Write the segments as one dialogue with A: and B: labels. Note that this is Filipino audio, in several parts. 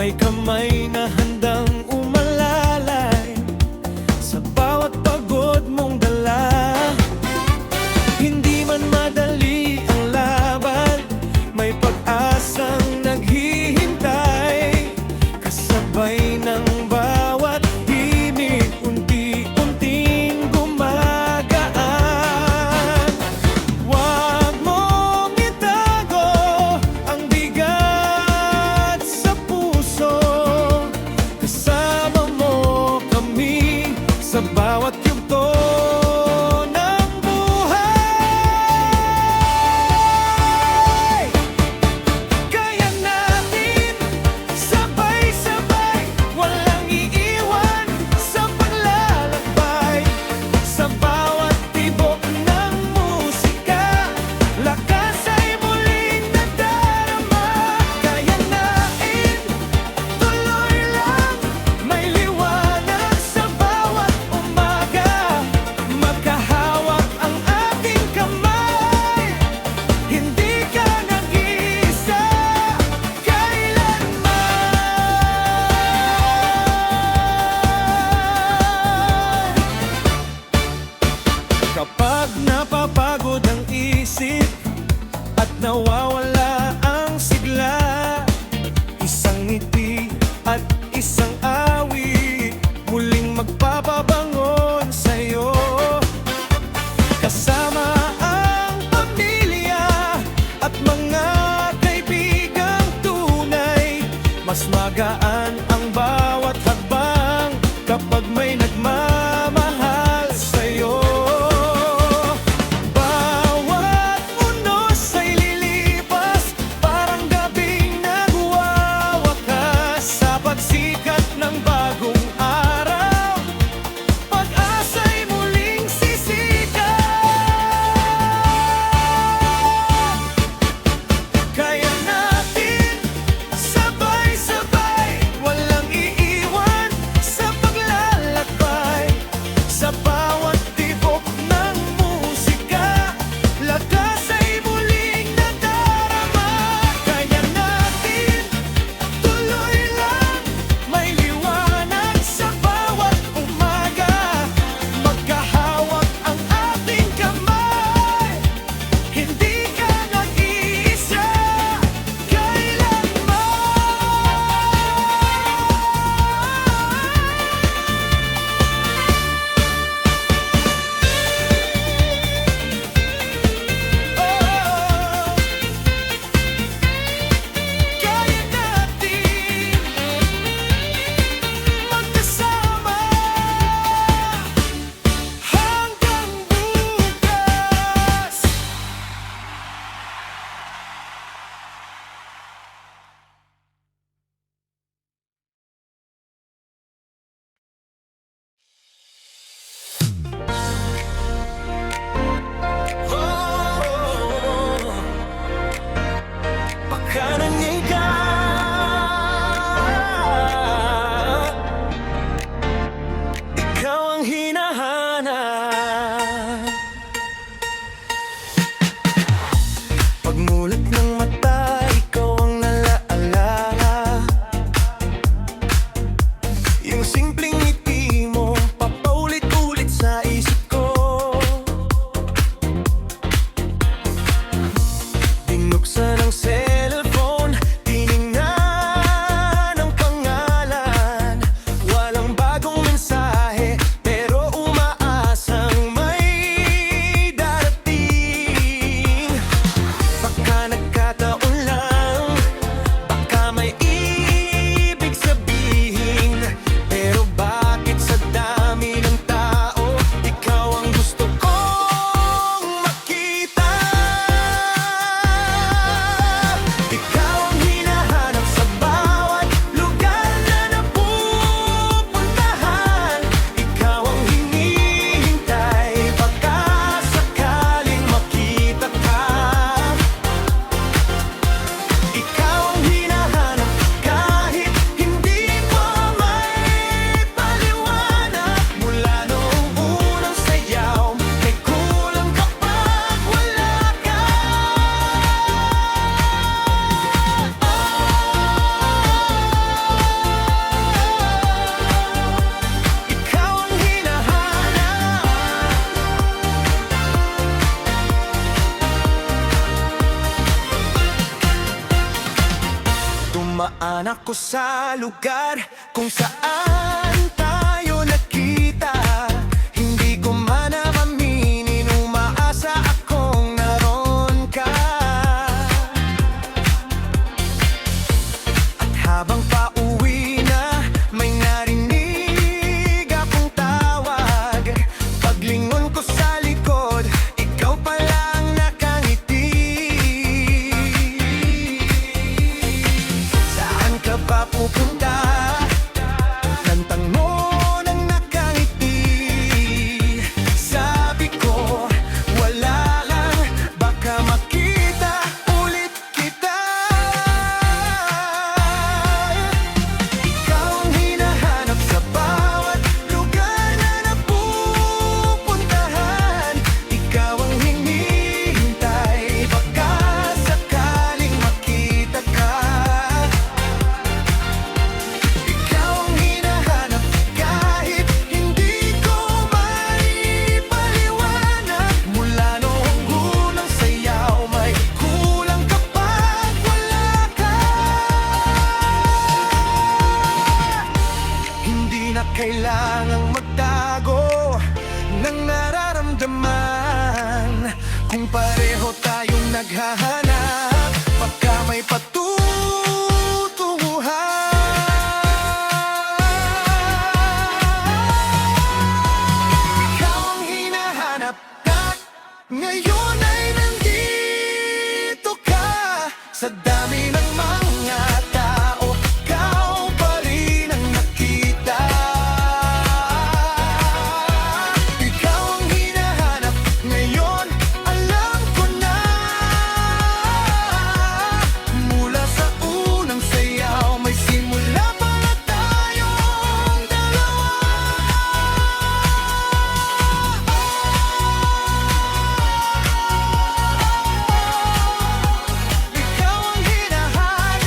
A: May kamay na handang umalalay sa bawat pagod mong dala. Hindi man madali ang laban, may pag-asang naghihintay. Kasabay ng bawat himig, unti-unting gumagaan. Huwag mong itago ang bigat sa puso. Kasama mo kami sa bawat yugto ng buhay. Kaya natin sabay-sabay, walang iiwan sa paglalakbay. Sa bawat tibok ng musika, lakas ay muling nadarama. Kaya natin tuloy lang, may liwanag sa bawat umaga. Magkahawak ang ating kamay, hindi ka nag-iisa kailanman. Kapag napapagod ang isip at nawawala ang sigla, isang ngiti at isang awit muling magpapabangon sa'yo. Kasama ang pamilya at mga kaibigang tunay, mas magaan ang bawat hakbang kapag may nagmamahal sa'yo. Bawat unos ay lilipas, parang gabing nagwawakas. Sa pagsikat ng bagong araw, pag-asa'y muling sisikat. Kaya natin sabay-sabay, walang Dumaan ako sa lugar kung saan tayo nakita. Hindi ko man na maminin, umaasa akong naroon ka. At habang pauwi na, may narinig akong tawag. Paglingon ko sa likod, ikaw palang nakangiti. Saan ka ba pupunta? Tantang mo nang nakangiti. Sabi ko, wala lang, baka makita ulit kita. Ikaw ang hinahanap sa bawat lugar na napupuntahan. Ikaw ang hinihintay, baka sakaling makita ka. Ikaw ang hinahanap kahit hindi ko maipaliwanag. Mula noong unang sayaw, may kulang kapag wala ka. Hindi na kailangang magtago ng nararamdaman. Kung pareho tayong naghahanap, baka may patutunguhan. Ikaw ang hinahanap at ngayon ay nandito ka. Sa dami ng mga tao, ikaw pa rin ang nakita. Ikaw ang hinahanap ngayon, alam ko na. Mula sa unang sayaw, may simula pala tayong dalawa. Ikaw ang hinahanap.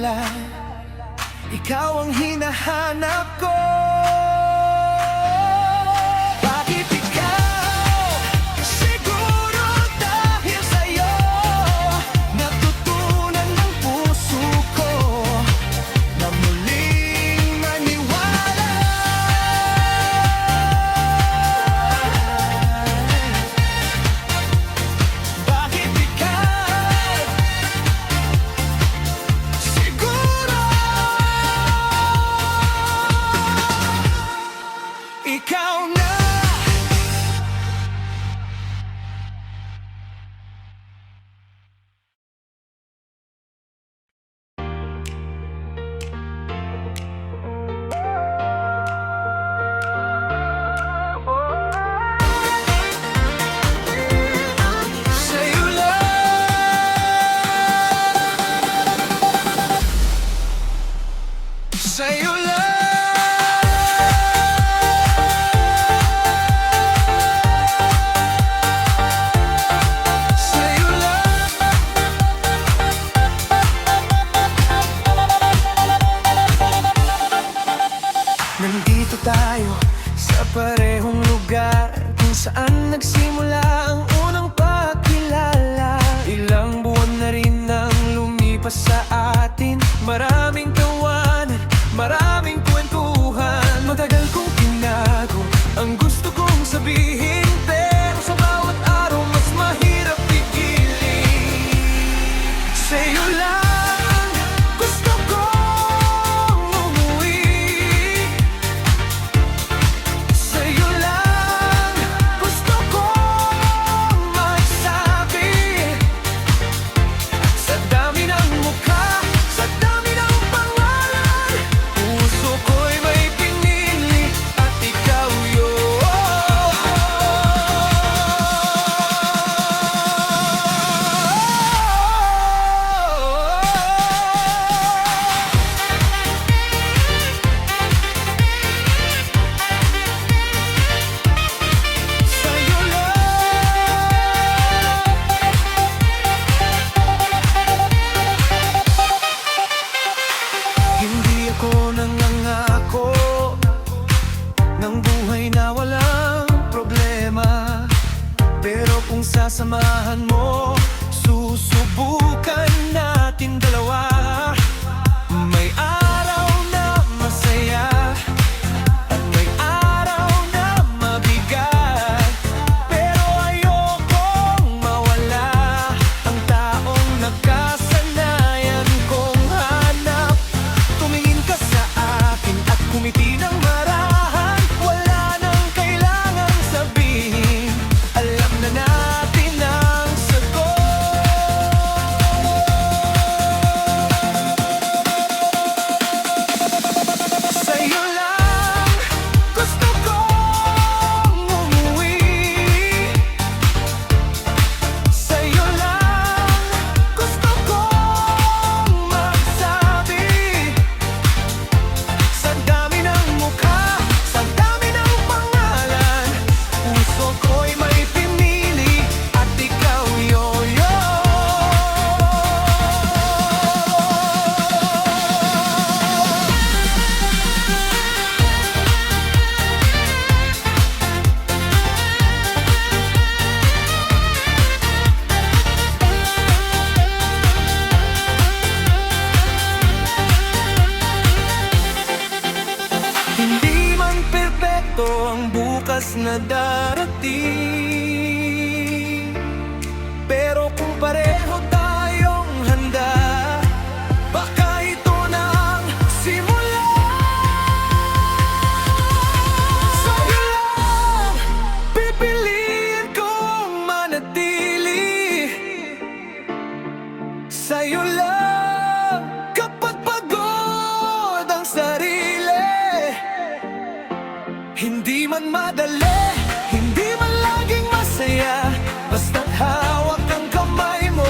A: kilala, ikaw ang hinahanap ko. Bakit ikaw? Siguro dahil sa'yo natutunan ng puso ko na muling maniwala. Bakit ikaw? Siguro ikaw na. Sa'yo lang, sa'yo nandito tayo sa parehong lugar kung saan nagsimula ang unang pagkilala. Ilang buwan na rin nang lumipas sa atin, maraming tawanan, maraming kwentuhan. Matagal kong tinago ang gusto kong sabihin, pero sa bawat araw mas mahirap pigilin. Sa'yo lang gusto kong umuwi, sa'yo lang gusto kong magsabi. Sa dami ng mukha, sa dami ng pangalan, puso ko'y may pinili at ikaw yun. Sa'yo lang. Hindi ako nangangako ng buhay na walang problema, pero kung sasamahan mo, susubukan natin dalawa. May araw na masaya at may araw na mabigat, pero ayokong mawala ang taong nakasanayan kong hanap. Tumingin ka sa akin at kumiti ng marahan, wala nang kailangang sabihin, alam na natin ang sagot. Sa'yo lang gusto kong umuwi, sa'yo lang gusto kong magsabi. Sa dami ng mukha, sa dami ng pangalan, puso ko'y may pinili at ikaw yun. Hindi man perpekto ang bukas na darating, pero kung pareho tayong handa, baka ito na ang simula. Sa'yo lang pipiliin kong manatili, sa'yo lang kapag pagod ang sarili. Hindi man madali, hindi man laging masaya, basta't hawak ang kamay mo,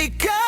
A: Ikaw